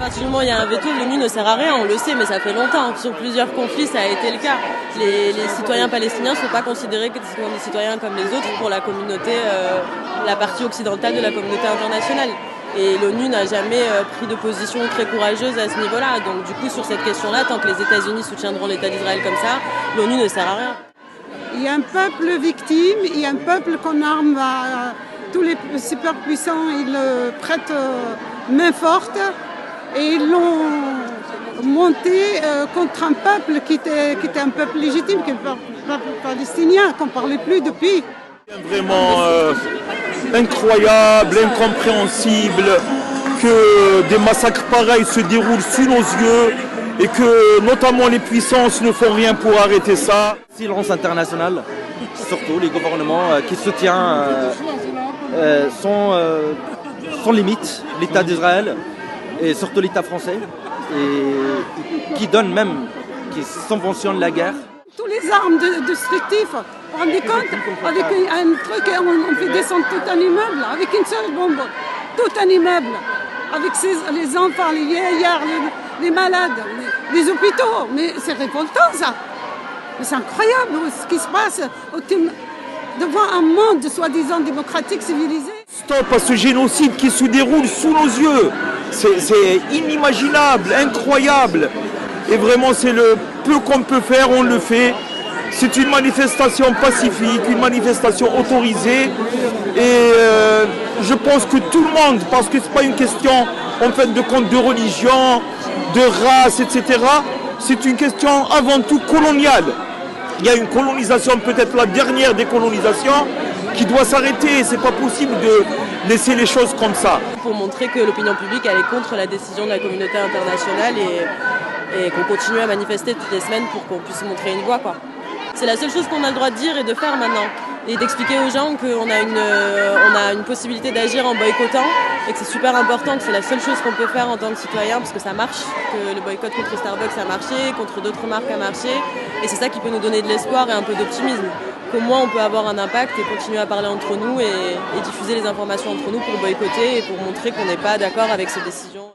partir du moment où il y a un veto, l'ONU ne sert à rien, on le sait, mais ça fait longtemps. Sur plusieurs conflits, ça a été le cas. Les citoyens palestiniens ne sont pas considérés comme des citoyens comme les autres pour la communauté, la partie occidentale de la communauté internationale. Et l'ONU n'a jamais pris de position très courageuse à ce niveau-là. Donc du coup, sur cette question-là, tant que les États-Unis soutiendront l'État d'Israël comme ça, l'ONU ne sert à rien. Il y a un peuple victime, il y a un peuple qu'on arme à tous les superpuissants, ils prêtent main forte et ils l'ont monté contre un peuple qui était un peuple légitime, qui est le peuple palestinien, qu'on ne parlait plus depuis. Vraiment incroyable, incompréhensible que des massacres pareils se déroulent sous nos yeux et que notamment les puissances ne font rien pour arrêter ça. Silence international, surtout les gouvernements qui soutiennent sans limite l'État d'Israël et surtout l'État français et qui donnent même, qui subventionnent la guerre. Tous les armes destructives, vous vous rendez compte, avec un truc, on fait descendre tout un immeuble, avec une seule bombe, tout un immeuble, avec les enfants, les vieillards, les malades, les hôpitaux. Mais c'est révoltant ça. Mais c'est incroyable ce qui se passe devant un monde soi-disant démocratique, civilisé. Stop à ce génocide qui se déroule sous nos yeux. C'est inimaginable, incroyable. Et vraiment, c'est le peu qu'on peut faire, on le fait. C'est une manifestation pacifique, une manifestation autorisée. Et je pense que tout le monde, parce que ce n'est pas une question en fait de compte de religion, de race, etc. C'est une question avant tout coloniale. Il y a une colonisation, peut-être la dernière des colonisations, qui doit s'arrêter. C'est pas possible de laisser les choses comme ça. Pour montrer que l'opinion publique elle est contre la décision de la communauté internationale et qu'on continue à manifester toutes les semaines pour qu'on puisse montrer une voie, quoi. C'est la seule chose qu'on a le droit de dire et de faire maintenant. Et d'expliquer aux gens qu'on a une possibilité d'agir en boycottant et que c'est super important, que c'est la seule chose qu'on peut faire en tant que citoyen parce que ça marche, que le boycott contre Starbucks a marché, contre d'autres marques a marché. Et c'est ça qui peut nous donner de l'espoir et un peu d'optimisme. Qu'au moins on peut avoir un impact et continuer à parler entre nous et diffuser les informations entre nous pour boycotter et pour montrer qu'on n'est pas d'accord avec ces décisions.